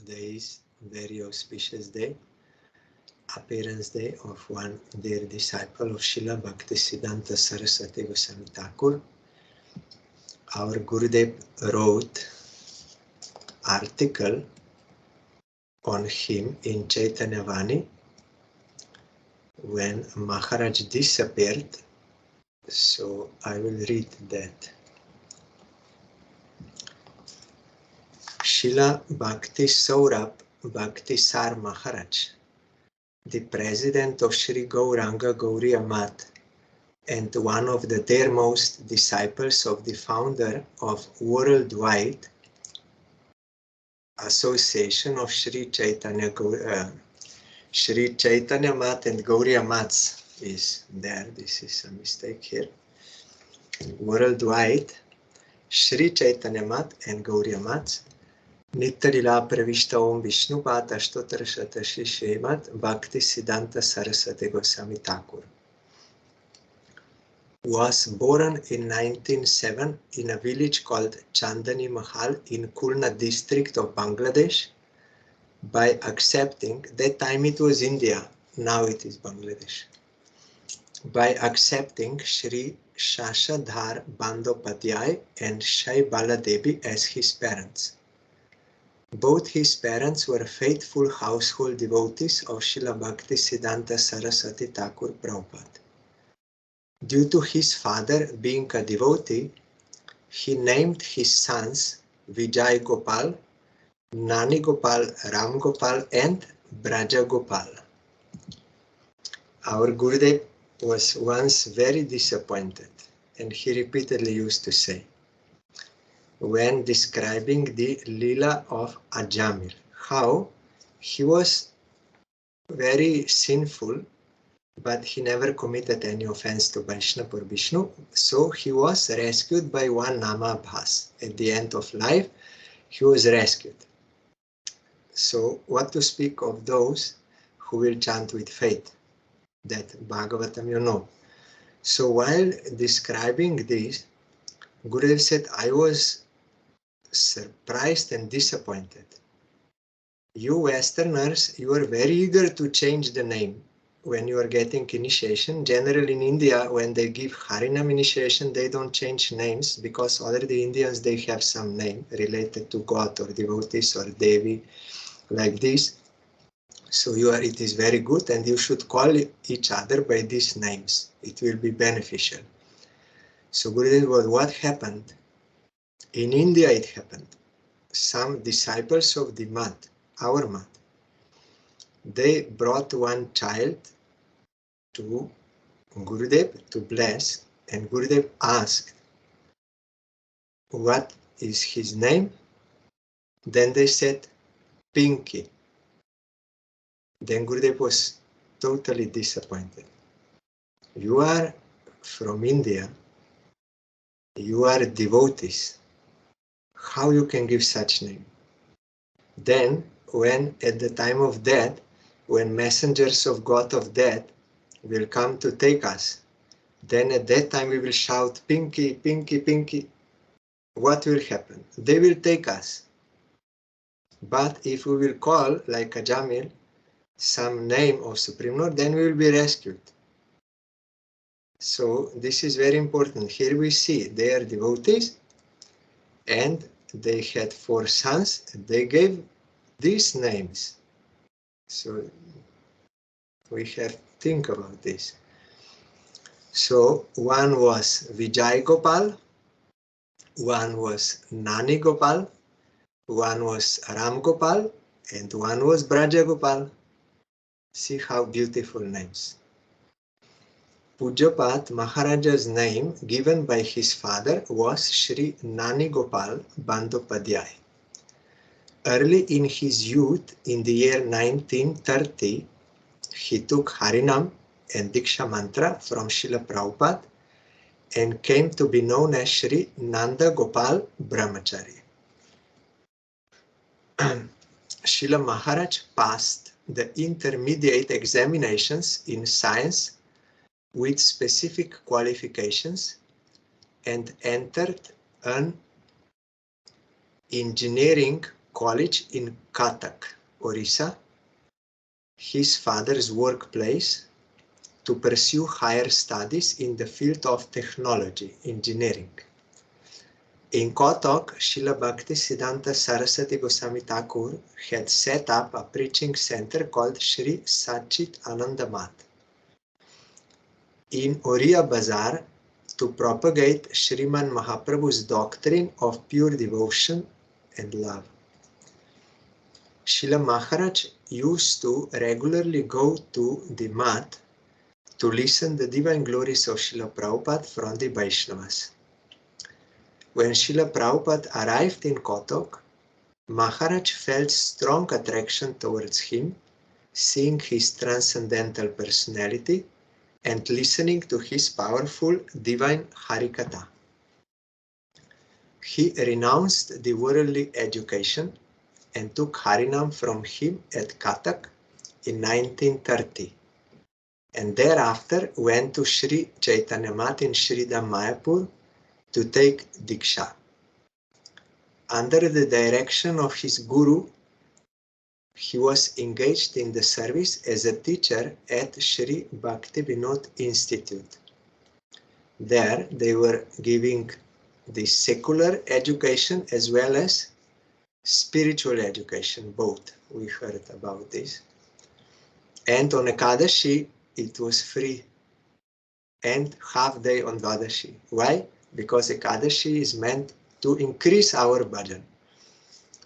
Today is very auspicious day, appearance day of one dear disciple of Srila Bhaktisiddhanta Saraswati Goswami Thakur. Our Gurudev wrote article on him in Chaitanya Vani when Maharaj disappeared, so I will read that. Srila Bhakti Saurabh Bhaktisar Maharaj, the president of Sri Gauranga Gauriya Math and one of the dearmost disciples of the founder of Worldwide Association of Sri Chaitanya Math and Gauriya Maths is there. This is a mistake here. Worldwide Sri Chaitanya Math and Gauriya Maths. Nitya Lila Pravishta Om Vishnupat Ashtottara Shatashi SRIMAD Bhaktisiddhanta Saraswati Goswami Thakur was born in 1907 in a village called Chandani Mahal in Khulna district of Bangladesh by accepting, that time it was India, now it is Bangladesh, by accepting Sri Shashadhar Bandopadhyay and Shai Baladevi as his parents. Both his parents were faithful household devotees of Srila Bhaktisiddhanta Saraswati Thakur Prabhupada. Due to his father being a devotee, he named his sons Vijay Gopal, Nani Gopal, Ram Gopal and Braja Gopal. Our Gurudev was once very disappointed, and he repeatedly used to say, when describing the Leela of Ajamil, how he was very sinful, but he never committed any offense to Vaishnava or Vishnu, so he was rescued by one Namabhas. At the end of life, he was rescued. So what to speak of those who will chant with faith? That Bhagavatam you know. So while describing this, Gurudev said, I was surprised and disappointed. You Westerners, you are very eager to change the name when you are getting initiation. Generally in India, when they give Harinam initiation, they don't change names because already Indians, they have some name related to God or devotees or Devi, like this. So it is very good, and you should call each other by these names. It will be beneficial. So Gurudev, what happened? In India it happened. Some disciples of the Math, our Math, they brought one child to Gurudev to bless, and Gurudev asked, what is his name? Then they said, Pinky. Then Gurudev was totally disappointed. You are from India, you are devotees. How you can give such name? Then, when at the time of death, when messengers of God of death will come to take us, then at that time we will shout, Pinky, Pinky, Pinky. What will happen? They will take us. But if we will call, like a Jamil, some name of Supreme Lord, then we will be rescued. So this is very important. Here we see they are devotees, and they had 4 sons, and they gave these names. So we have to think about this. So one was Vijay Gopal, one was Nani Gopal, one was Ram Gopal, and one was Braja Gopal. See how beautiful names. Pujapat Maharaja's name given by his father was Sri Nani Gopal Bandopadhyay. Early in his youth, in the year 1930, he took Harinam and Diksha Mantra from Srila Prabhupada and came to be known as Sri Nanda Gopal Brahmachari. Srila Maharaj passed the intermediate examinations in science with specific qualifications and entered an engineering college in Cuttack, Orissa, his father's workplace, to pursue higher studies in the field of technology, engineering. In Cuttack, Srila Bhaktisiddhanta Saraswati Goswami Thakur had set up a preaching center called Sri Satchit Ananda Math in Oriya Bazar to propagate Sriman Mahaprabhu's doctrine of pure devotion and love. Srila Maharaj used to regularly go to the Math to listen the divine glories of Srila Prabhupada from the Vaishnavas. When Srila Prabhupada arrived in Cuttack, Maharaj felt strong attraction towards him, seeing his transcendental personality and listening to his powerful divine Harikatha. He renounced the worldly education and took Harinam from him at Cuttack in 1930, and thereafter went to Sri Chaitanya Math in Sridham Mayapur to take Diksha. Under the direction of his guru, he was engaged in the service as a teacher at Sri Bhakti Vinod Institute. There they were giving the secular education as well as spiritual education, both. We heard about this. And on Ekadashi, it was free, and half day on Dvadashi. Why? Because Ekadashi is meant to increase our bhajan.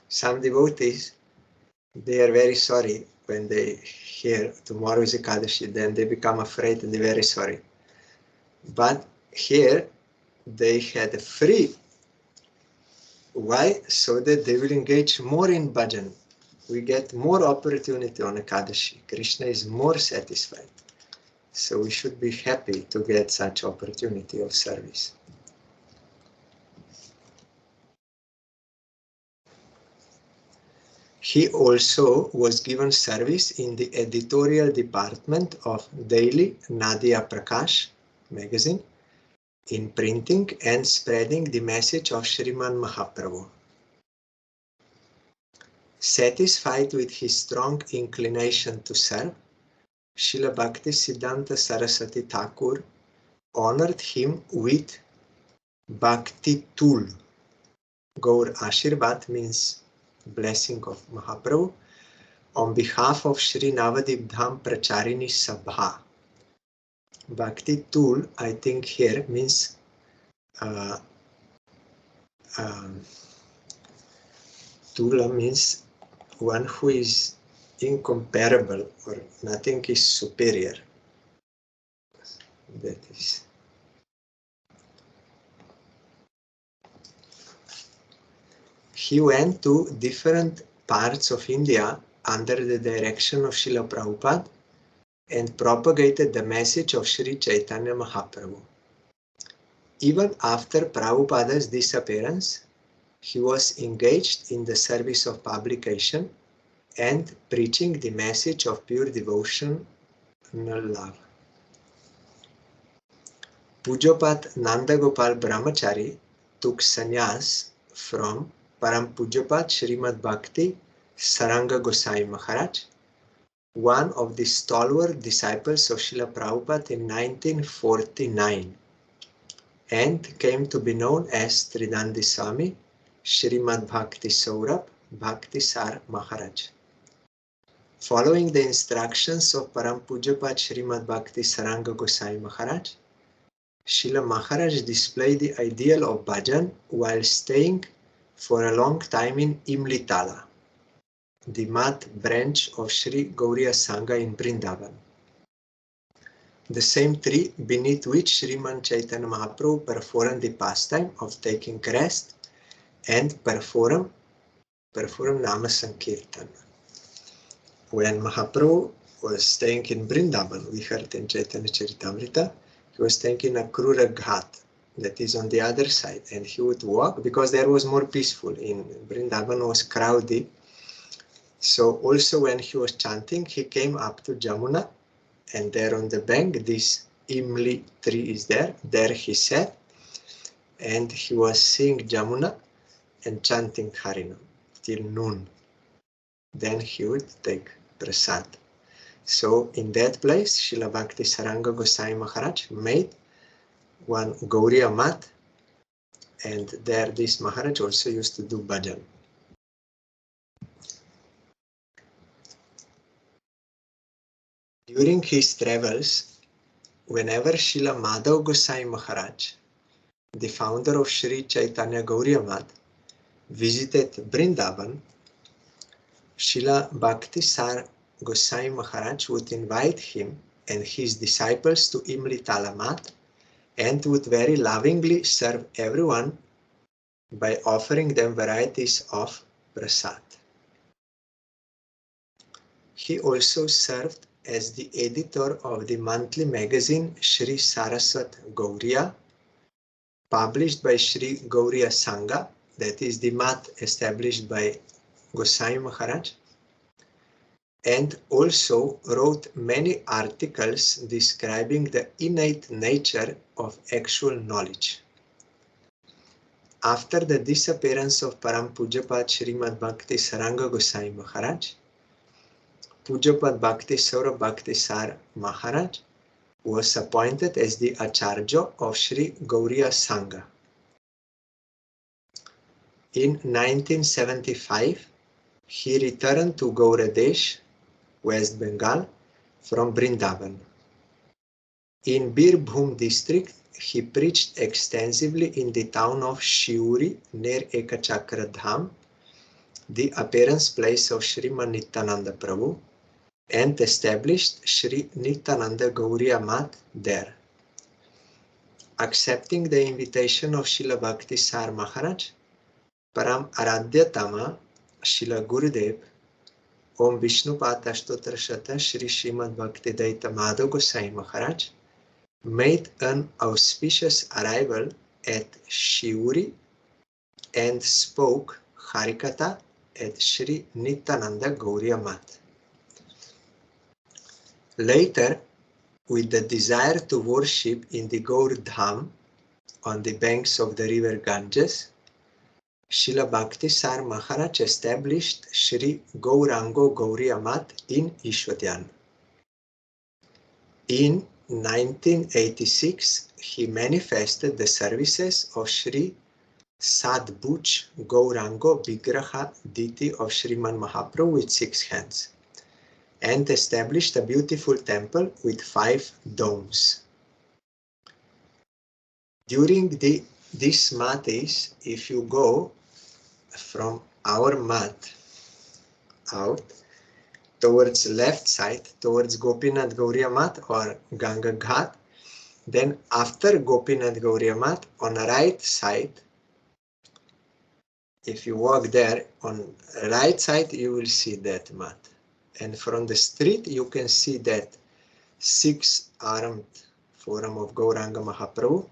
Some devotees, they are very sorry when they hear tomorrow is Ekadashi, then they become afraid and they're very sorry. But here they had free. Why? So that they will engage more in bhajan. We get more opportunity on Ekadashi. Krishna is more satisfied. So we should be happy to get such opportunity of service. He also was given service in the editorial department of daily Nadia Prakash magazine, in printing and spreading the message of Sriman Mahaprabhu. Satisfied with his strong inclination to serve, Srila Bhaktisiddhanta Saraswati Thakur honored him with Bhakti Tool. Gaur Ashirvad means blessing of Mahaprabhu, on behalf of Sri Navadip Dham Pracharini Sabha. Bhakti Tool, I think here means Tula means one who is incomparable or nothing is superior. That is. He went to different parts of India under the direction of Srila Prabhupada and propagated the message of Sri Chaitanya Mahaprabhu. Even after Prabhupada's disappearance, he was engaged in the service of publication and preaching the message of pure devotion and love. Pujapat Nanda Gopal Brahmachari took sannyas from Param Pujapat Srimad Bhakti Saranga Gosai Maharaj, one of the stalwart disciples of Srila Prabhupada in 1949, and came to be known as Tridandi Swami, Srimad Bhakti Saurabh, Bhaktisar Maharaj. Following the instructions of Param Pujapat Srimad Bhakti Saranga Gosai Maharaj, Srila Maharaj displayed the ideal of bhajan while staying for a long time in Imlitala, the Math branch of Sri Gauriya Sangha in Vrindavan, the same tree beneath which Sriman Chaitanya Mahaprabhu performed the pastime of taking rest and perform Nama Sankirtan. When Mahaprabhu was staying in Vrindavan, we heard in Chaitanya Charitamrita, he was staying in Akrura Ghat, that is on the other side, and he would walk because there was more peaceful. In Vrindavan was crowded. So also when he was chanting, he came up to Jamuna, and there on the bank, this Imli tree is there. There he sat, and he was seeing Jamuna and chanting Harinam. till noon. Then he would take prasad. So in that place, Srila Bhakti Saranga Goswami Maharaj made one Gauriya mat, and there this Maharaj also used to do bhajan. During his travels, whenever Srila Madhav Goswami Maharaj, the founder of Sri Chaitanya Gauriya Mat, visited Vrindavan, Srila Bhaktisar Goswami Maharaj would invite him and his disciples to Imli Talamat and would very lovingly serve everyone by offering them varieties of prasad. He also served as the editor of the monthly magazine Sri Saraswat Gauriya, published by Sri Gauriya Sangha, that is the mat established by Goswami Maharaj, and also wrote many articles describing the innate nature of actual knowledge. After the disappearance of Param Pujyapat Srimad Bhakti Saranga Goswami Maharaj, Pujyapat Bhakti Saurabh Bhaktisar Maharaj was appointed as the Acharya of Sri Gauriya Sangha. In 1975, he returned to Gauradesh, West Bengal, from Vrindavan. In Birbhum district, he preached extensively in the town of Shiuri near Ekachakra Dham, the appearance place of Sriman Nityananda Prabhu, and established Sri Nityananda Gauriya Mat there. Accepting the invitation of Srila Bhaktisar Maharaj, Param Aradhyatama Srila Gurudev, Om Vishnupad Ashtotra Shata Sri Srimad Bhakti Daita Madhav Goswami Maharaj made an auspicious arrival at Shiuri and spoke Harikatha at Sri Nityananda Gauriya Mat. Later, with the desire to worship in the Gaur Dham on the banks of the river Ganges, Srila Bhaktisar Maharaj established Sri Gaurango Gauriya Mat in Ishwadyan. In 1986, he manifested the services of Sri Sadbhuj Gaurango Vigraha Diti of Sriman Mahaprabhu with 6 hands, and established a beautiful temple with 5 domes. During this mat is, if you go from our mat out towards left side, towards Gopinath Gauriya Mat or Ganga Ghat, then after Gopinath Gauriya Mat on the right side, if you walk there on right side, you will see that mat. And from the street, you can see that 6-armed form of Gauranga Mahaprabhu.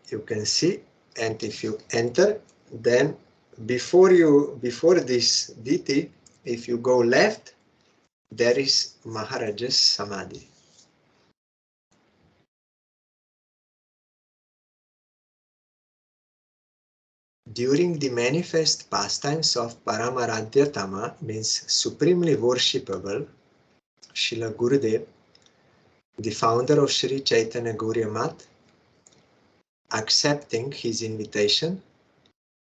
You can see, and if you enter, then before this deity, if you go left, there is Maharaj's Samadhi. During the manifest pastimes of Paramaradhyatama, means supremely worshipable, Srila Gurudev, the founder of Sri Chaitanya Gauriya Mat, accepting his invitation,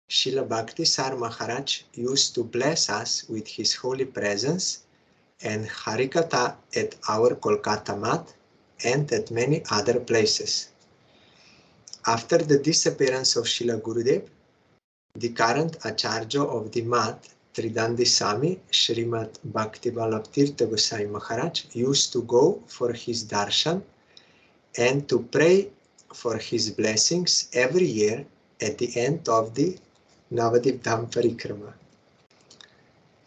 Srila Bhaktisar Maharaj used to bless us with his holy presence and Harikatha at our Kolkata Mat and at many other places. After the disappearance of Srila Gurudev, the current Acharya of the Mat, Tridandi Swami, Srimad Bhakti Vallabh Tirtha Goswami Maharaj, used to go for his darshan and to pray for his blessings every year at the end of the Navadip Dham Parikrama.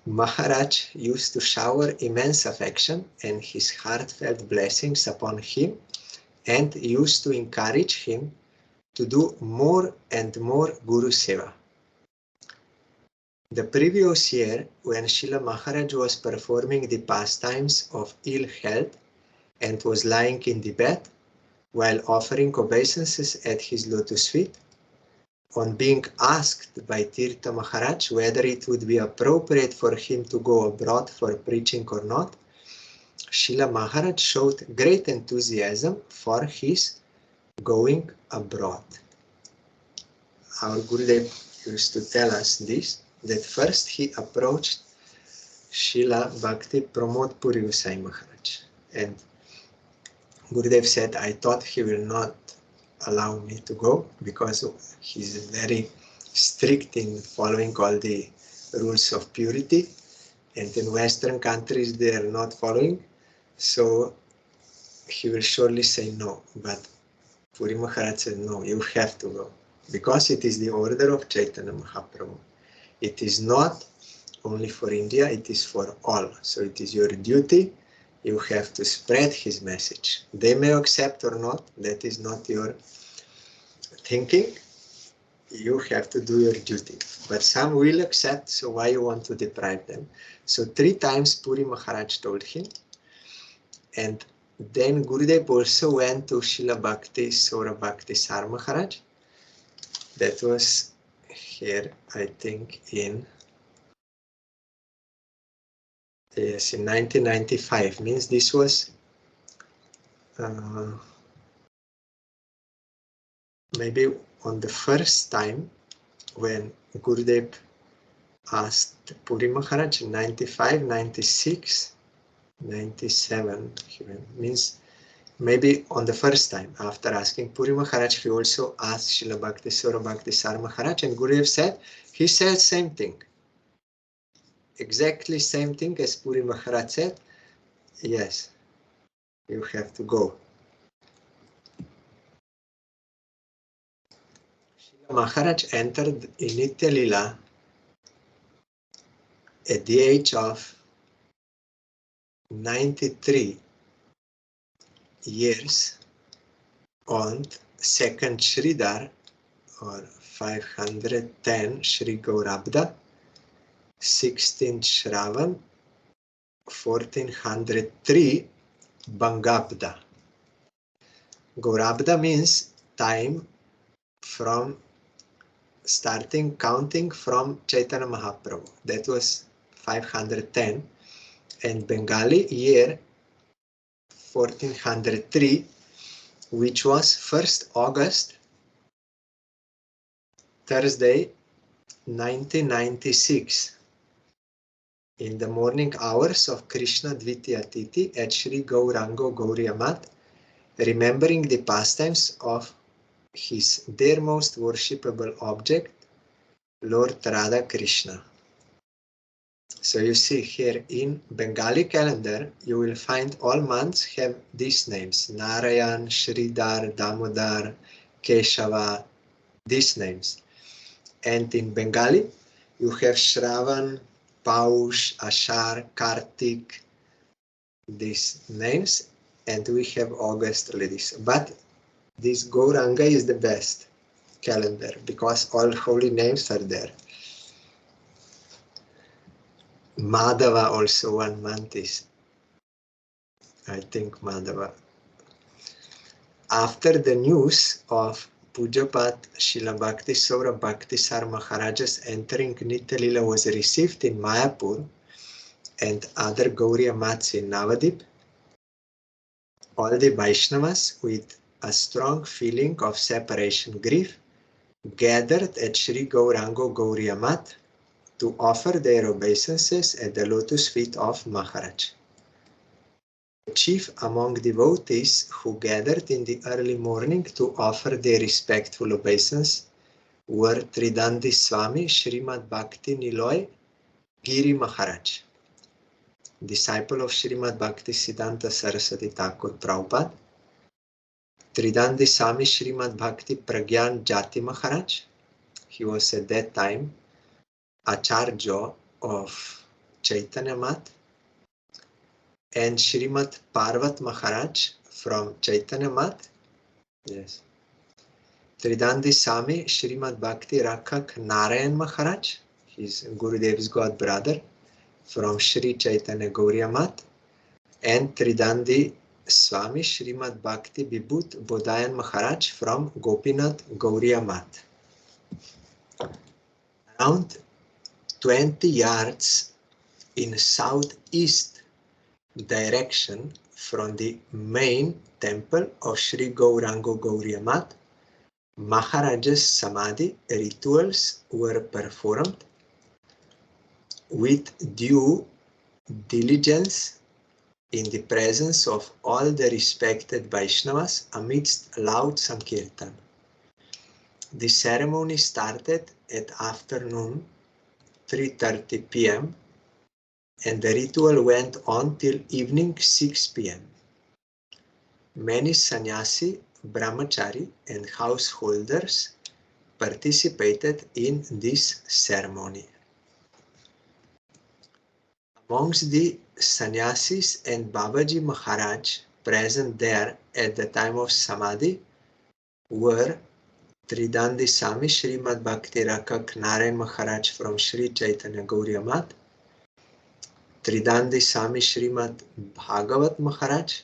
Maharaj used to shower immense affection and his heartfelt blessings upon him and used to encourage him to do more and more Guru Seva. The previous year, when Srila Maharaj was performing the pastimes of ill health and was lying in the bed while offering obeisances at his lotus feet, On being asked by Tirtha Maharaj whether it would be appropriate for him to go abroad for preaching or not, Srila Maharaj showed great enthusiasm for his going abroad. Our Gurudev used to tell us this, that first he approached Srila Bhakti Pramod Puri Gosai Maharaj. And Gurudev said, I thought he will not allow me to go because he's very strict in following all the rules of purity. And in Western countries, they are not following. So he will surely say no. But Puri Maharaj said, no, you have to go. Because it is the order of Chaitanya Mahaprabhu. It is not only for India, it is for all. So it is your duty. You have to spread his message. They may accept or not. That is not your thinking. You have to do your duty. But some will accept, so why you want to deprive them? So 3 times Puri Maharaj told him. And then Gurudev also went to Srila Bhakti Saurabh Bhaktisar Maharaj. That was here, I think, in 1995. Means this was maybe on the first time when Gurudev asked Puri Maharaj in 95, 96, 97, means maybe on the first time after asking Puri Maharaj, he also asked Srila Bhakti Saurabh Bhaktisar Maharaj, and Gurudev said, he said same thing. Exactly same thing as Puri Maharaj said, yes, you have to go. Srila Maharaj entered in Nitya Lila at the age of 93 years on 2nd Sridhar or 510 Shri Gaurabda, 16th Shravan, 1403 Bangabda. Gaurabda means time from starting counting from Chaitanya Mahaprabhu. That was 510, and Bengali year 1403, which was 1st August, Thursday, 1996. In the morning hours of Krishna Dvitiya Tithi at Shri Gaurango Gauriya Mat, remembering the pastimes of his dear most worshipable object, Lord Radha Krishna. So you see here in Bengali calendar, you will find all months have these names, Narayan, Sridhar, Damodar, Keshava, these names. And in Bengali, you have Shravan, Paush, Ashar, Kartik, these names, and we have August ladies. But this Gauranga is the best calendar because all holy names are there. Madhava also, 1 month is, I think, Madhava. After the news of Pujapat Srila Bhakti Saurabh Bhaktisar Maharaj's entering Nitya Lila was received in Mayapur and other Gauriya Mats in Navadip, all the Vaishnavas with a strong feeling of separation grief gathered at Shri Gaurango Gauriya Mat to offer their obeisances at the lotus feet of Maharaj. The chief among devotees who gathered in the early morning to offer their respectful obeisance were Tridandi Swami Srimad Bhakti Niloy Giri Maharaj, disciple of Srimad Bhakti Siddhanta Saraswati Thakur Prabhupada, Tridandi Swami Srimad Bhakti Pragyan Jati Maharaj. He was at that time Acharya of Chaitanya Mat, and Srimad Parvat Maharaj from Chaitanya Mat. Yes. Tridandi Swami Srimad Bhakti Rakhak Narayan Maharaj, his Gurudev's god brother, from Sri Chaitanya Gauriya Mat, and Tridandi Swami Srimad Bhakti Vibhut Bodayan Maharaj from Gopinath Gauriya Mat. Around 20 yards in southeast direction from the main temple of Sri Gauranga Gauriya Mat, Maharaj's Samadhi rituals were performed with due diligence in the presence of all the respected Vaishnavas amidst loud Sankirtan. The ceremony started at afternoon 3:30 p.m. and the ritual went on till evening 6 p.m. Many sannyasi, brahmachari and householders participated in this ceremony. Amongst the sannyasis and Babaji Maharaj present there at the time of Samadhi were Tridandi Swami Srimad Bhakti Rakak Narayan Maharaj from Sri Chaitanya Gauriya Mat, Tridandi Swami Srimad Bhagavat Maharaj,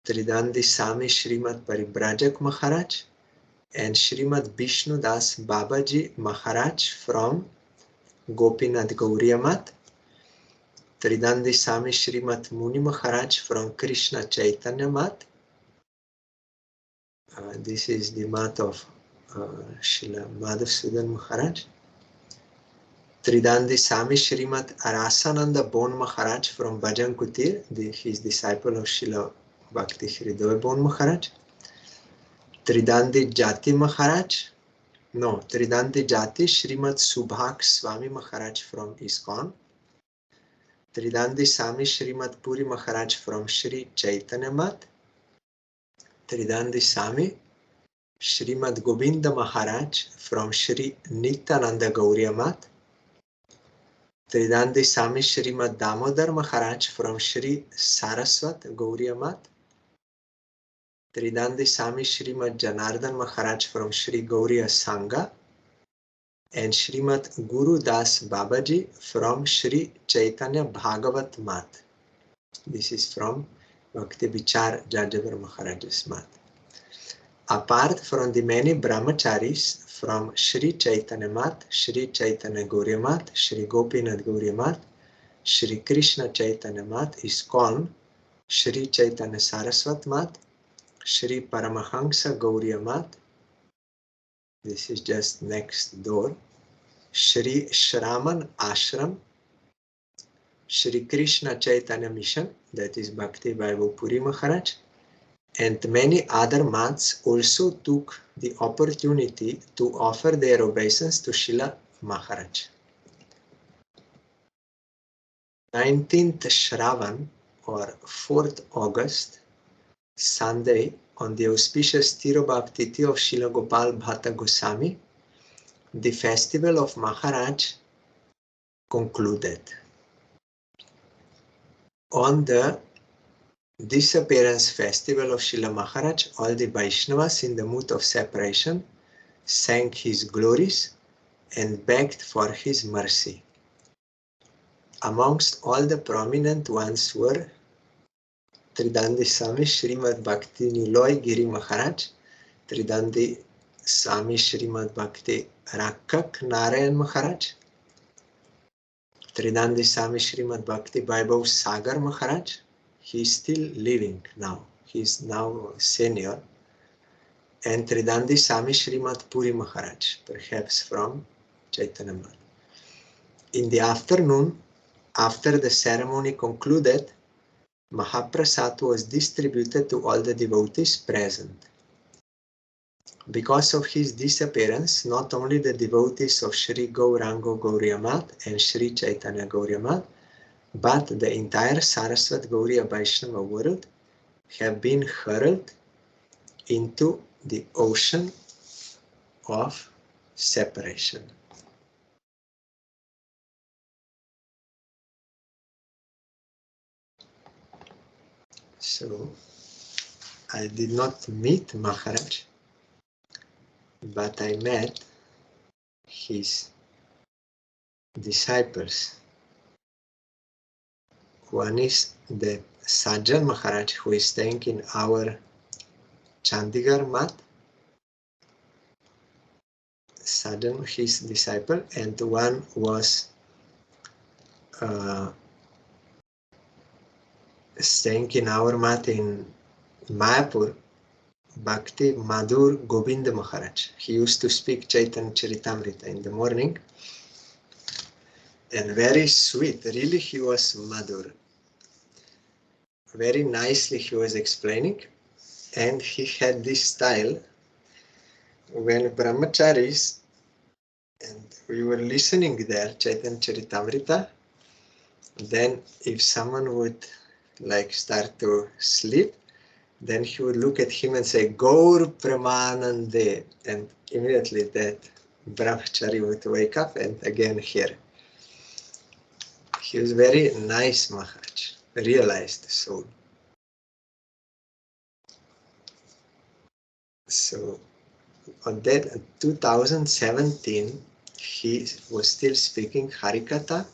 Tridandi Swami Srimad Paribrajak Maharaj, and Srimad Vishnu Das Babaji Maharaj from Gopinath Gauriya Mat, Tridandi Swami Srimad Muni Maharaj from Krishna Chaitanya Mat. This is the mat of Srila Madhusudan Maharaj. Tridandi Swami Srimad Arasananda Bon Maharaj from Bhajan Kutir, his disciple of Srila Bhakti Hridoy Bon Maharaj. Tridandi Jati Maharaj, Tridandi Jati Srimad Subhak Swami Maharaj from ISKCON. Tridandi Swami Srimad Puri Maharaj from Sri Chaitanya Mat. Tridandi Swami Srimad Govinda Maharaj from Sri Nityananda Gauriya Mat. Tridandi Swami Srimad Damodar Maharaj from Sri Saraswat Gauriya Mat. Tridandi Swami Srimad Janardhan Maharaj from Sri Gauriya Sangha. And Srimad Guru Das Babaji from Sri Chaitanya Bhagavat Mat. This is from Bhakti Vichar Jajavar Maharaj's Mat. Apart from the many brahmacharis from Sri Chaitanya Mat, Sri Chaitanya Gauriya Mat, Sri Gopinath Gauriya Mat, Sri Krishna Chaitanya Mat, ISKCON, Sri Chaitanya Saraswat Mat, Sri Paramahansa Gauriya Mat, this is just next door, Sri Shraman Ashram, Sri Krishna Chaitanya Mission, that is Bhakti Vaibhav Puri Maharaj, and many other mats also took the opportunity to offer their obeisance to Srila Maharaj. 19th Shravan or 4th August, Sunday, on the auspicious Tirobhav Tithi of Srila Gopal Bhatta Goswami, the festival of Maharaj concluded. On the disappearance festival of Srila Maharaj, all the Vaishnavas in the mood of separation sang his glories and begged for his mercy. Amongst all the prominent ones were Tridandi Swami Srimad Bhakti Niloy Giri Maharaj, Tridandi Swami Srimad Bhakti Rakak Narayan Maharaj, Tridandi Swami Srimad Bhakti Vaibhav Sagar Maharaj. He is still living now. He is now senior. And Tridandi Swami Srimad Puri Maharaj, perhaps from Chaitanya Mat. In the afternoon, after the ceremony concluded, Mahaprasad was distributed to all the devotees present. Because of his disappearance, not only the devotees of Sri Gauranga Gauriya Mat and Sri Chaitanya Gauriya Mat, but the entire Saraswat Gauriya Vaishnava world have been hurled into the ocean of separation. So, I did not meet Maharaj, but I met his disciples. One is the Sajjan Maharaj, who is staying in our Chandigarh Mat. Sajan, his disciple, and one was staying in our mat in Mayapur, Bhakti Madhur Govinda Maharaj. He used to speak Chaitanya Charitamrita in the morning, and very sweet, really he was Madhur. Very nicely he was explaining, and he had this style when brahmacharis, and we were listening there, Chaitanya Charitamrita, then if someone would like start to sleep, then he would look at him and say, Gaur Pramanande, and immediately that brahmachari would wake up and again hear. He was very nice Maharaj, realized soul. So on that 2017, he was still speaking Harikatha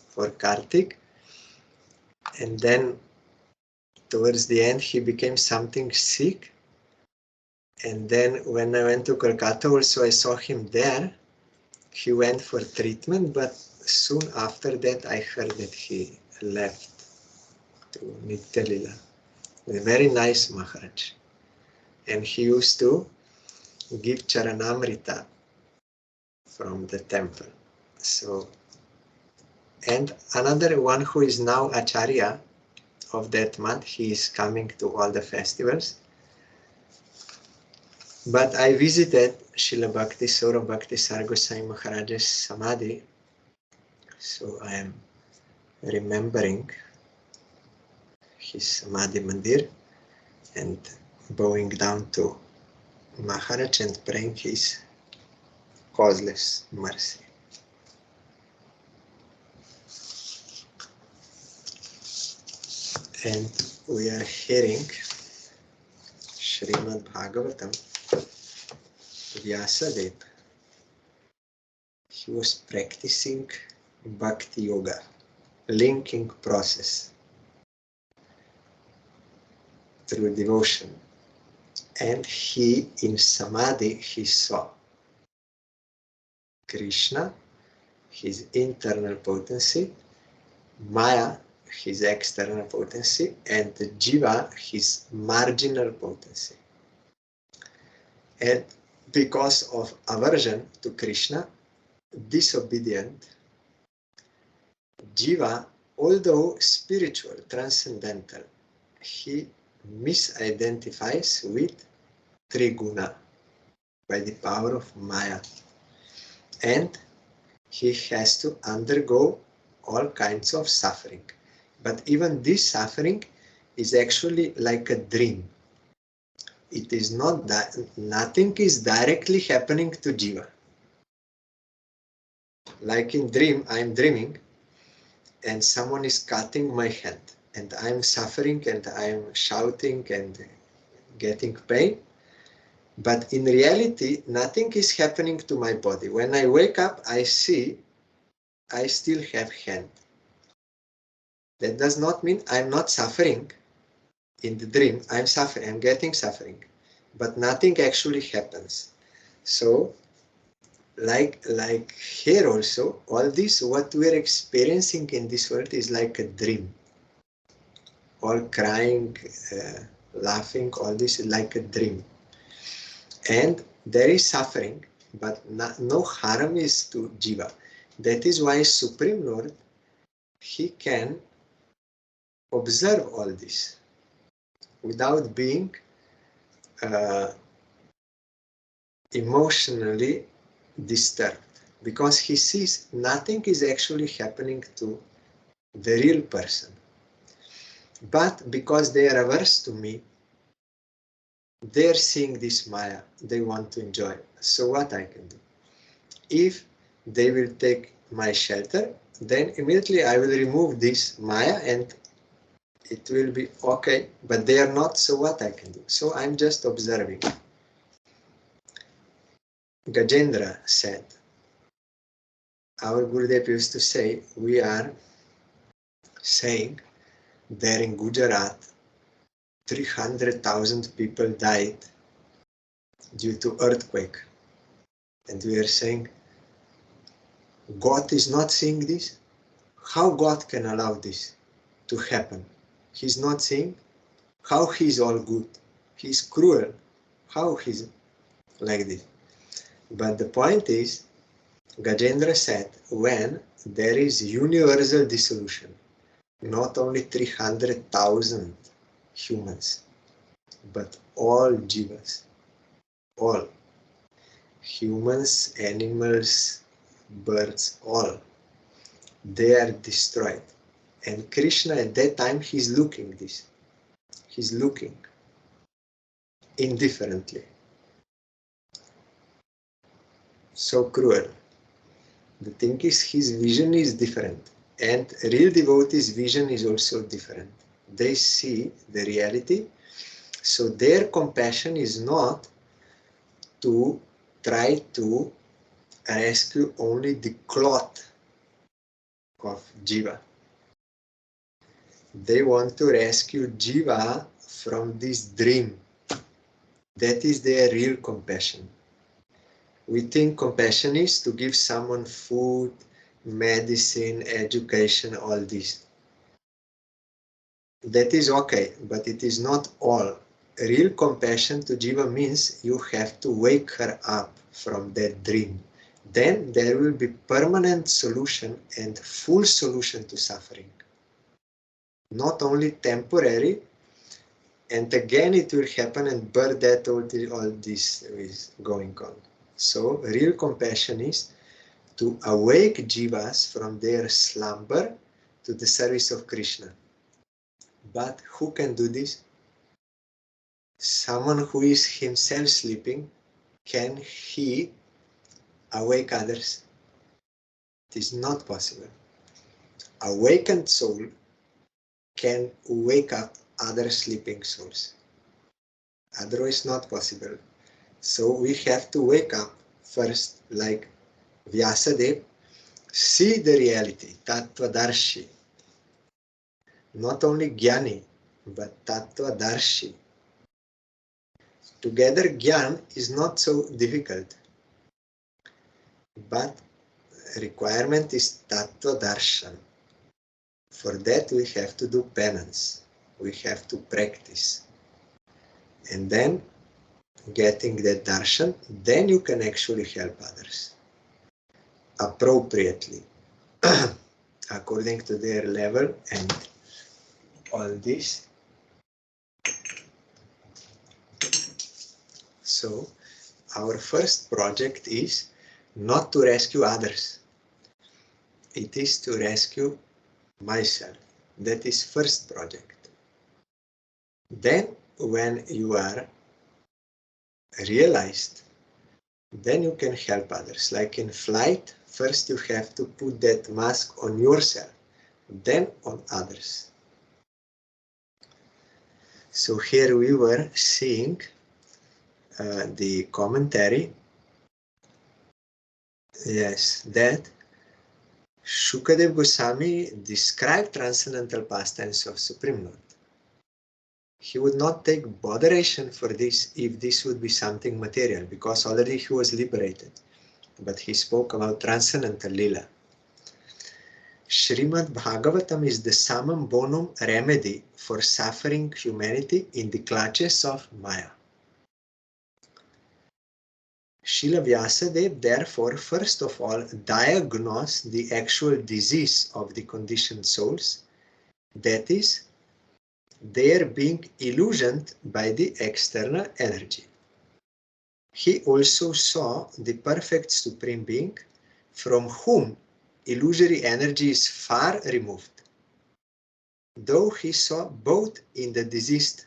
for Kartik, and then towards the end he became something sick, and then when I went to Kolkata also I saw him there. He went for treatment, but soon after that I heard that he left to Nitya Lila. A very nice Maharaj, and he used to give Charanamrita from the temple. So, and another one who is now Acharya of that month, he is coming to all the festivals. But I visited Srila Bhakti Saurabh Bhaktisar Goswami Maharaj's Samadhi, so I am remembering his Samadhi Mandir and bowing down to Maharaj and praying his causeless mercy. And we are hearing SRIMAD BHAGAVATAM, Vyasadeva. He was practicing Bhakti Yoga, linking process through devotion. And he, in Samadhi, he saw Krishna, his internal potency, Maya, his external potency, and Jiva, his marginal potency. And because of aversion to Krishna, disobedient, Jiva, although spiritual, transcendental, he misidentifies with Triguna by the power of Maya. And he has to undergo all kinds of suffering. But even this suffering is actually like a dream. It is not that nothing is directly happening to Jiva. Like in dream, I am dreaming and someone is cutting my hand and I am suffering and I am shouting and getting pain. But in reality, nothing is happening to my body. When I wake up, I see I still have hand. That does not mean I'm not suffering. In the dream, I'm suffering, I'm getting suffering, but nothing actually happens. So, like here also, all this, what we're experiencing in this world is like a dream. All crying, laughing, all this is like a dream. And there is suffering, but no harm is to Jiva. That is why Supreme Lord, he can observe all this without being emotionally disturbed, because he sees nothing is actually happening to the real person. But because they are averse to me, they're seeing this Maya, they want to enjoy. So what I can do? If they will take my shelter, then immediately I will remove this Maya and it will be okay, but they are not, so what I can do? So I'm just observing. Gajendra said, our Gurudev used to say, we are saying there in Gujarat, 300,000 people died due to earthquake. And we are saying, God is not seeing this? How God can allow this to happen? He's not seeing? How He's all good? He's cruel. How He's like this? But the point is, Gajendra said, when there is universal dissolution, not only 300,000 humans, but all jivas, all humans, animals, birds, all, they are destroyed. And Krishna at that time, he's looking this. He's looking indifferently. So cruel. The thing is, his vision is different. And real devotees' vision is also different. They see the reality. So their compassion is not to try to rescue only the cloth of Jiva. They want to rescue Jiva from this dream. That is their real compassion. We think compassion is to give someone food, medicine, education, all this. That is okay, but it is not all. Real compassion to Jiva means you have to wake her up from that dream. Then there will be permanent solution and full solution to suffering. Not only temporary, and again it will happen, and but that all this is going on. So real compassion is to awake jivas from their slumber to the service of Krishna. But who can do this? Someone who is himself sleeping, can he awake others? It is not possible. Awakened soul can wake up other sleeping souls. Otherwise not possible. So we have to wake up first, like Vyasadeva, see the reality, Tattvadarshi. Not only Jnani, but Tattvadarshi. Together Jnana is not so difficult, but requirement is Tattva-darshan. For that we have to do penance, we have to practice. And then, getting that darshan, then you can actually help others. Appropriately, according to their level and all this. So, our first project is not to rescue others. It is to rescue myself. That is first project. Then when you are realized, then you can help others. Like in flight, first you have to put that mask on yourself, then on others. So here we were seeing the commentary. Yes, that Shukadeva Goswami described transcendental pastimes of Supreme Lord. He would not take botheration for this if this would be something material, because already he was liberated. But he spoke about transcendental lila. SRIMAD Bhagavatam is the summum bonum remedy for suffering humanity in the clutches of Maya. Srila Vyasadeva therefore first of all diagnosed the actual disease of the conditioned souls, that is, their being illusioned by the external energy. He also saw the perfect Supreme Being, from whom illusory energy is far removed. Though he saw both in the diseased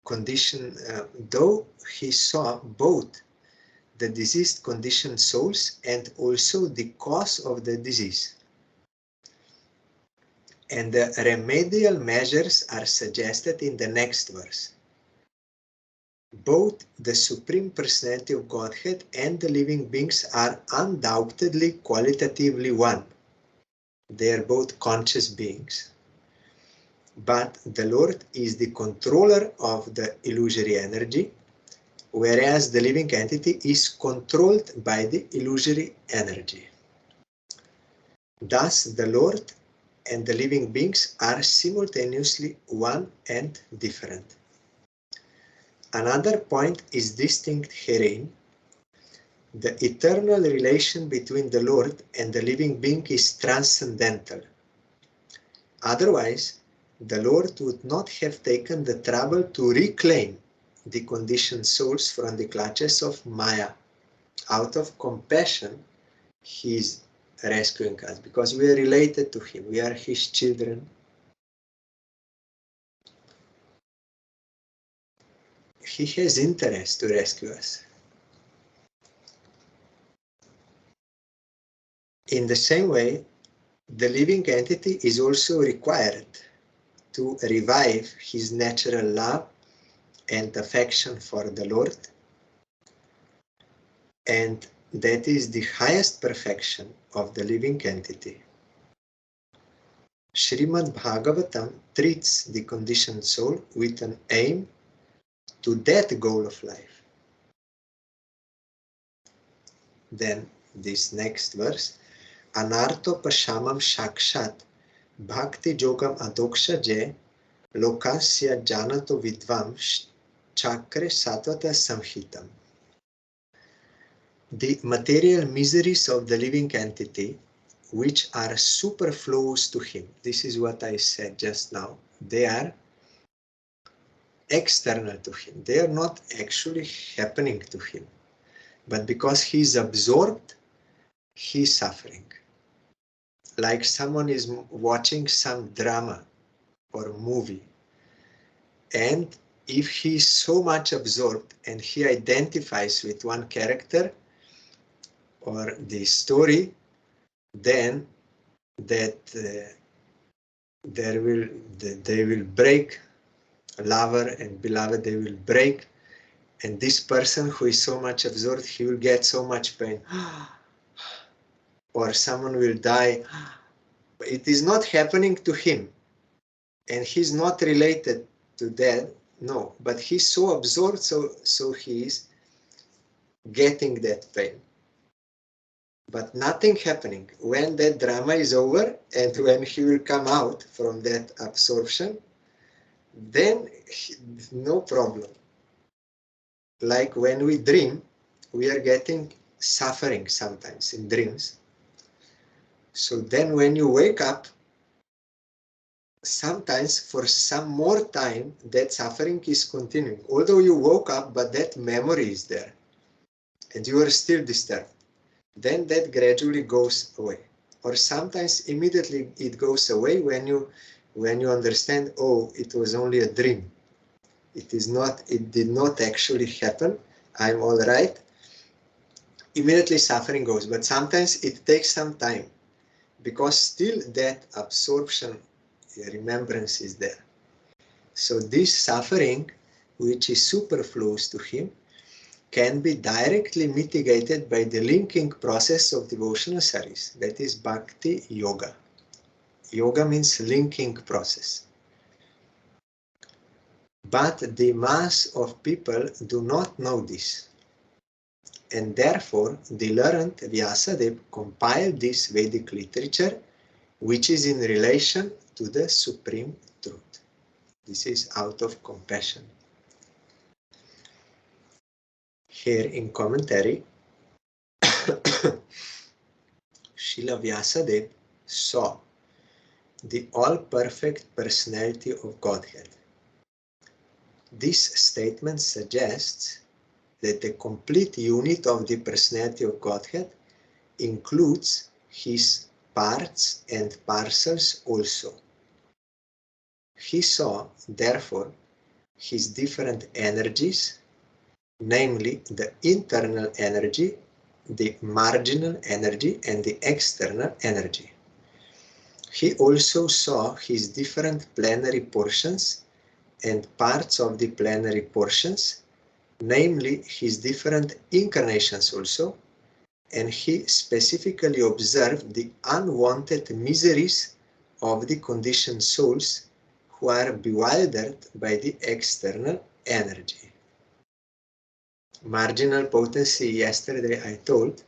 condition, though he saw both the diseased conditioned souls and also the cause of the disease. And the remedial measures are suggested in the next verse. Both the Supreme Personality of Godhead and the living beings are undoubtedly qualitatively one. They are both conscious beings. But the Lord is the controller of the illusory energy, whereas the living entity is controlled by the illusory energy. Thus, the Lord and the living beings are simultaneously one and different. Another point is distinct herein. The eternal relation between the Lord and the living being is transcendental. Otherwise, the Lord would not have taken the trouble to reclaim the conditioned souls from the clutches of Maya. Out of compassion, He is rescuing us because we are related to Him. We are His children. He has interest to rescue us. In the same way, the living entity is also required to revive his natural love and affection for the Lord, and that is the highest perfection of the living entity. SRIMAD Bhagavatam treats the conditioned soul with an aim to that goal of life. Then this next verse, Anarto Pashamam Shakshat Bhakti Jogam Adoksha Je Lokasya Janato Vidvam Chakre Satvata Samhitam. The material miseries of the living entity, which are superfluous to him, this is what I said just now, they are external to him. They are not actually happening to him. But because he is absorbed, he is suffering. Like someone is watching some drama or movie, and if he is so much absorbed and he identifies with one character or the story, then that they will break, lover and beloved, they will break, and this person who is so much absorbed, he will get so much pain. Or someone will die. It is not happening to him, and he's not related to that, no, but he's so absorbed, so he is getting that pain. But nothing happening. When that drama is over and when he will come out from that absorption, then no problem. Like when we dream, we are getting suffering sometimes in dreams. So then when you wake up, sometimes for some more time that suffering is continuing. Although you woke up, but that memory is there and you are still disturbed. Then that gradually goes away. Or sometimes immediately it goes away when you understand, oh, it was only a dream. It did not actually happen. I'm all right. Immediately suffering goes, but sometimes it takes some time because still that absorption, remembrance is there. So this suffering, which is superfluous to him, can be directly mitigated by the linking process of devotional service. That is Bhakti Yoga. Yoga means linking process. But the mass of people do not know this. And therefore, the learned Vyasadeva compiled this Vedic literature, which is in relation to the supreme truth. This is out of compassion. Here in commentary, Srila Vyasadeva saw the all-perfect personality of Godhead. This statement suggests that the complete unit of the personality of Godhead includes his parts and parcels also. He saw, therefore, his different energies, namely the internal energy, the marginal energy, and the external energy. He also saw his different plenary portions and parts of the plenary portions, namely his different incarnations also, and he specifically observed the unwanted miseries of the conditioned souls who are bewildered by the external energy. marginal potency yesterday I told,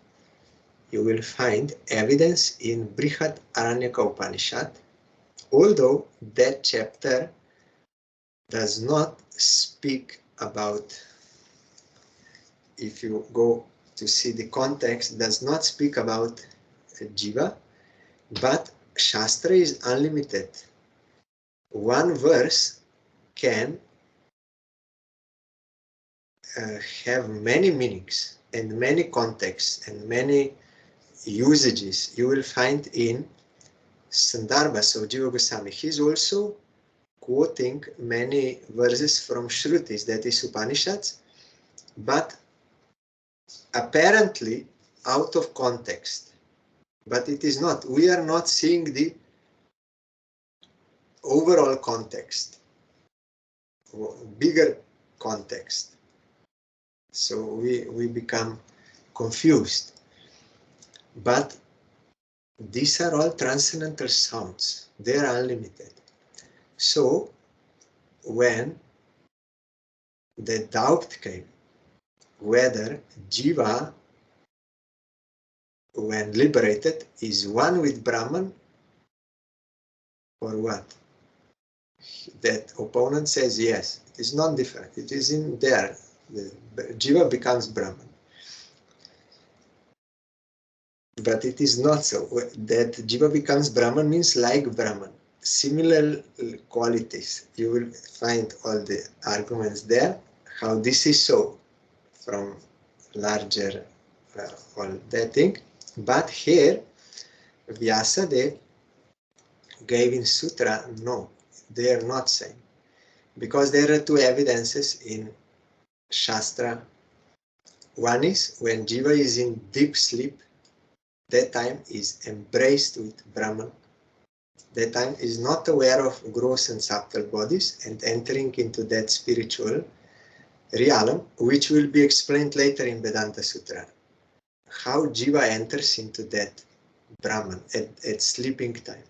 you will find evidence in Brihat Aranyaka Upanishad, although that chapter does not speak about, if you go to see the context, does not speak about Jiva, but Shastra is unlimited. One verse can have many meanings and many contexts and many usages. You will find in Sandarbhas of Jiva Goswami. He's also quoting many verses from Shrutis, that is Upanishads, but apparently out of context. But it is not. We are not seeing the overall context, bigger context. So we become confused. But these are all transcendental sounds. They are unlimited. So when the doubt came whether Jiva, when liberated, is one with Brahman or what? That opponent says yes, it is not different. It is in there. The Jiva becomes Brahman. But it is not so. That Jiva becomes Brahman means like Brahman. Similar qualities. You will find all the arguments there, how this is so from larger all that thing. But here, Vyasadeva gave in Sutra, no, they are not same. Because there are two evidences in Shastra. One is when Jiva is in deep sleep, that time is embraced with Brahman. That time is not aware of gross and subtle bodies and entering into that spiritual realm, which will be explained later in Vedanta Sutra. How Jiva enters into that Brahman at sleeping time,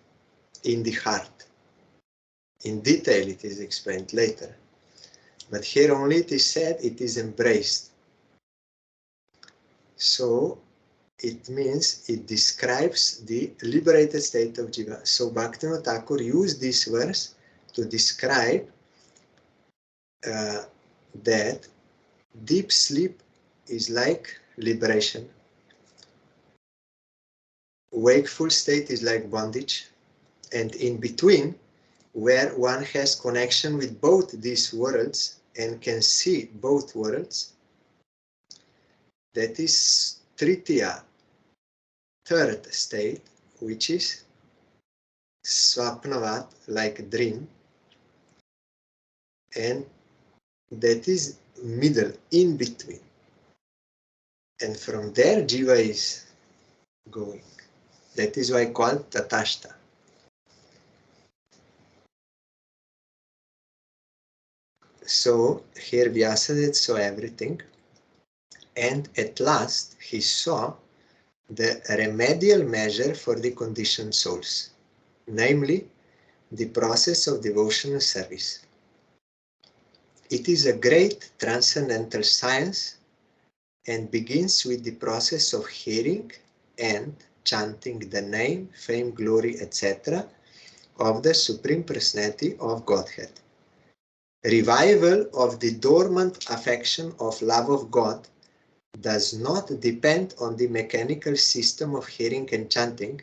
in the heart. In detail it is explained later. But here only it is said it is embraced. So it means it describes the liberated state of Jiva. So Bhaktivinoda Thakur used this verse to describe that deep sleep is like liberation. Wakeful state is like bondage. And in between, where one has connection with both these worlds and can see both worlds, that is Tritiya, third state, which is Swapnavat, like dream, and that is middle, in between. And from there Jiva is going. That is why called Tatashta. So here Vyasadeva saw everything, and at last he saw the remedial measure for the conditioned souls, namely the process of devotional service. It is a great transcendental science and begins with the process of hearing and chanting the name, fame, glory, etc. of the Supreme Personality of Godhead. Revival of the dormant affection of love of God does not depend on the mechanical system of hearing and chanting,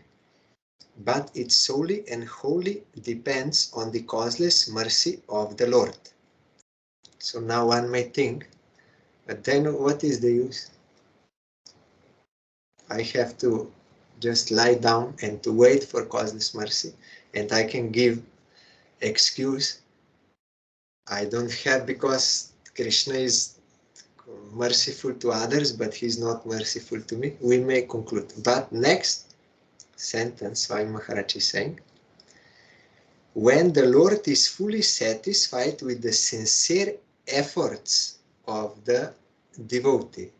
but it solely and wholly depends on the causeless mercy of the Lord. So now one may think, but then what is the use? I have to just lie down and to wait for causeless mercy, and I can give excuse. I don't have, because Krishna is merciful to others, but he's not merciful to me. We may conclude. But next sentence, why Maharaj is saying, when the Lord is fully satisfied with the sincere efforts of the devotee,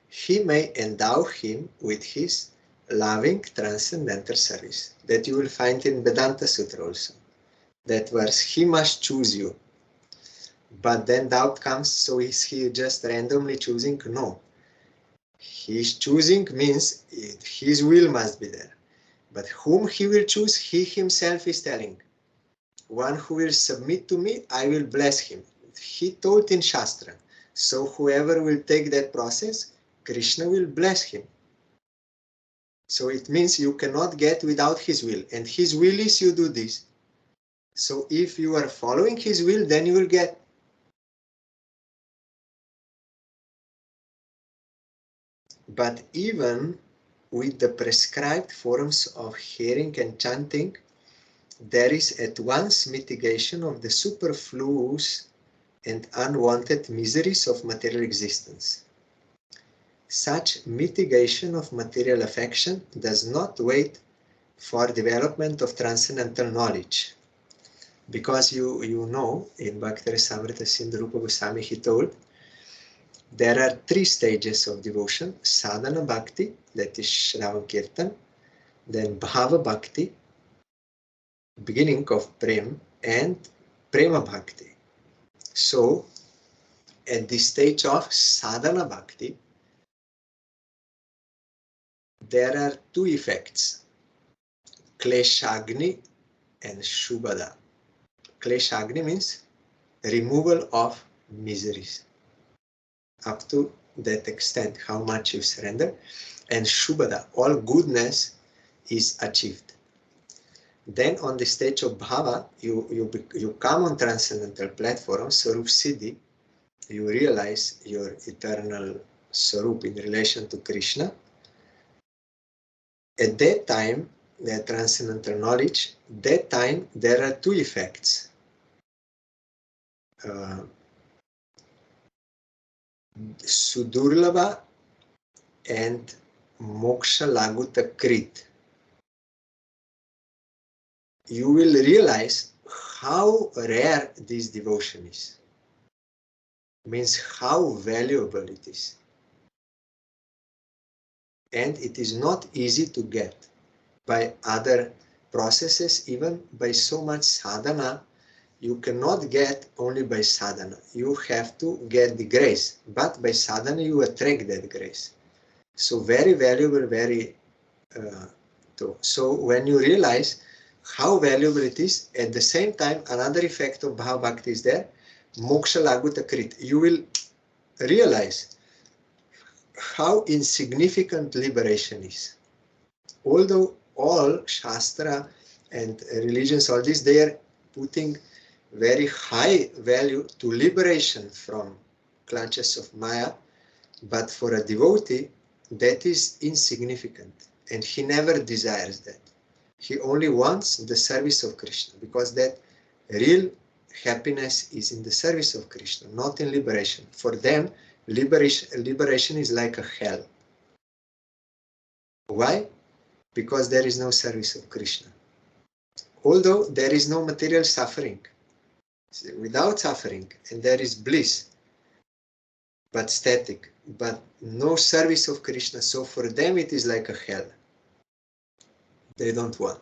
he may endow him with his loving transcendental service. That you will find in Vedanta Sutra also. That verse, he must choose you. But then doubt comes, so is he just randomly choosing? No. His choosing means his will must be there. But whom he will choose, he himself is telling. One who will submit to me, I will bless him. He told in Shastra. So whoever will take that process, Krishna will bless him. So it means you cannot get without his will. And his will is you do this. So if you are following his will, then you will get. But even with the prescribed forms of hearing and chanting, there is at once mitigation of the superfluous and unwanted miseries of material existence. Such mitigation of material affection does not wait for development of transcendental knowledge. Because you know, in Bhakti Rasamrita Sindhu Rupa Goswami, he told, there are 3 stages of devotion: sadhana bhakti, that is Shravan Kirtan, then bhava bhakti, beginning of prem, and prema bhakti. So, at the stage of sadhana bhakti, there are 2 effects, kleshagni and shubhada. Kleshagni means removal of miseries. Up to that extent, how much you surrender. And shubhada, all goodness is achieved. Then on the stage of bhava, you come on transcendental platform, Sarup Siddhi, you realize your eternal Sarup in relation to Krishna. At that time, the transcendental knowledge, that time there are 2 effects. Sudurlabha and Moksha Laguta Krit. You will realize how rare this devotion is. Means how valuable it is. And it is not easy to get by other processes, even by so much sadhana. You cannot get only by sadhana. You have to get the grace, but by sadhana you attract that grace. So very valuable, very so when you realize how valuable it is, at the same time another effect of Bhava Bhakti is there, Moksha Laguta Krit. You will realize how insignificant liberation is. Although all Shastra and religions, all this, they are putting very high value to liberation from clutches of Maya, but for a devotee, that is insignificant, and he never desires that. He only wants the service of Krishna, because that real happiness is in the service of Krishna, not in liberation. For them, liberation is like a hell. Why? Because there is no service of Krishna. Although there is no material suffering, without suffering, and there is bliss, but static, but no service of Krishna. So for them it is like a hell. They don't want.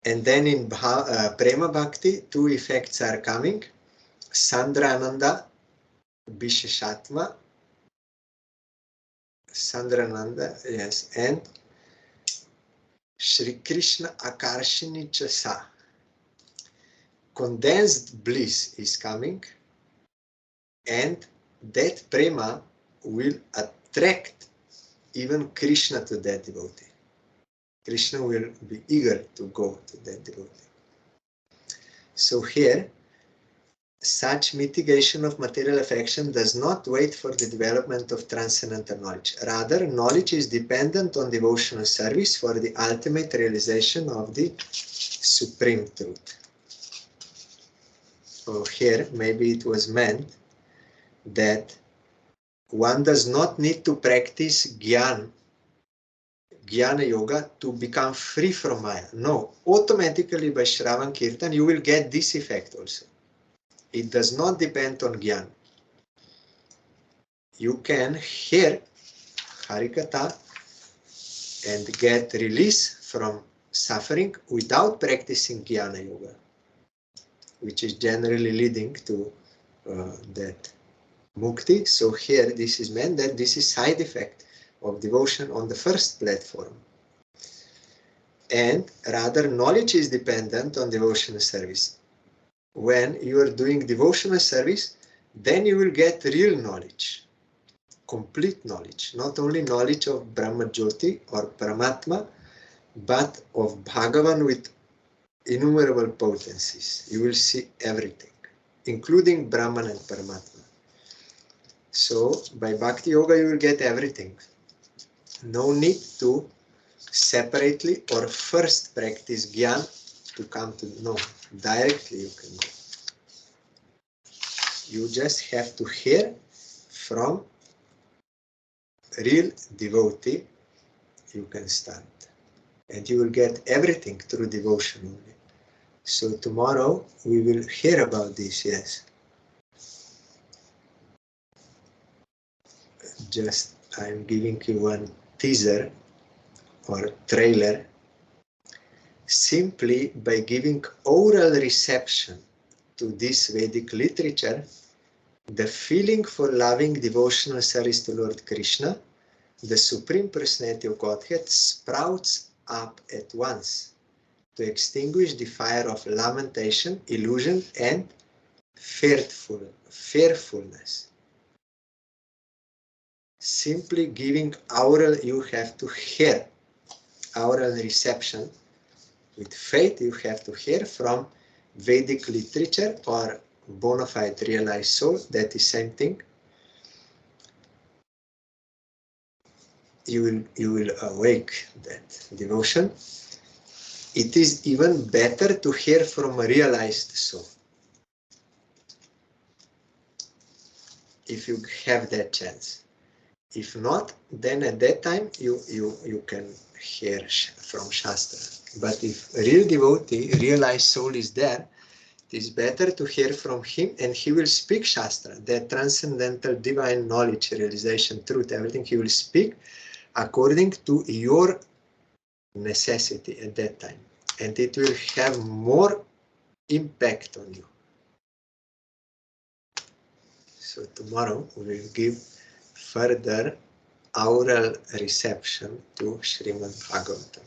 And then in Prema Bhakti, 2 effects are coming. Sandrananda, Visheshatma, Sandrananda, yes, and Shri Krishna Akarshini Chasa. Condensed bliss is coming, and that prema will attract even Krishna to that devotee. Krishna will be eager to go to that devotee. So here, such mitigation of material affection does not wait for the development of transcendental knowledge. Rather, knowledge is dependent on devotional service for the ultimate realization of the supreme truth. So here, maybe it was meant that one does not need to practice Jnana Yoga to become free from Maya. No, automatically by Shravan Kirtan you will get this effect also. It does not depend on Jnana. You can hear Harikatha and get release from suffering without practicing Jnana Yoga. which is generally leading to that mukti. So here this is meant that this is side effect of devotion on the first platform. And rather, knowledge is dependent on devotional service. When you are doing devotional service, then you will get real knowledge, complete knowledge, not only knowledge of Brahma Jyoti or Paramatma, but of Bhagavan with innumerable potencies. You will see everything, including Brahman and Paramatma. So by Bhakti Yoga, you will get everything. No need to separately or first practice Gyan to come to know. Directly you can go. You just have to hear from real devotee, you can start. And you will get everything through devotion only. So tomorrow we will hear about this, yes. Just I'm giving you one teaser or trailer. Simply by giving oral reception to this Vedic literature, the feeling for loving devotional service to Lord Krishna, the Supreme Personality of Godhead, sprouts up at once to extinguish the fire of lamentation, illusion, and fearfulness. Simply giving oral, you have to hear. Oral reception with faith, you have to hear from Vedic literature or bona fide realized soul, that is same thing. You will awake that devotion. It is even better to hear from a realized soul. If you have that chance. If not, then at that time you can hear from Shastra. But if real devotee, realized soul is there, it is better to hear from him, and he will speak Shastra, that transcendental divine knowledge, realization, truth, everything. He will speak according to your necessity at that time, and it will have more impact on you. So tomorrow we will give further oral reception to SRIMAD BHAGAVATAM.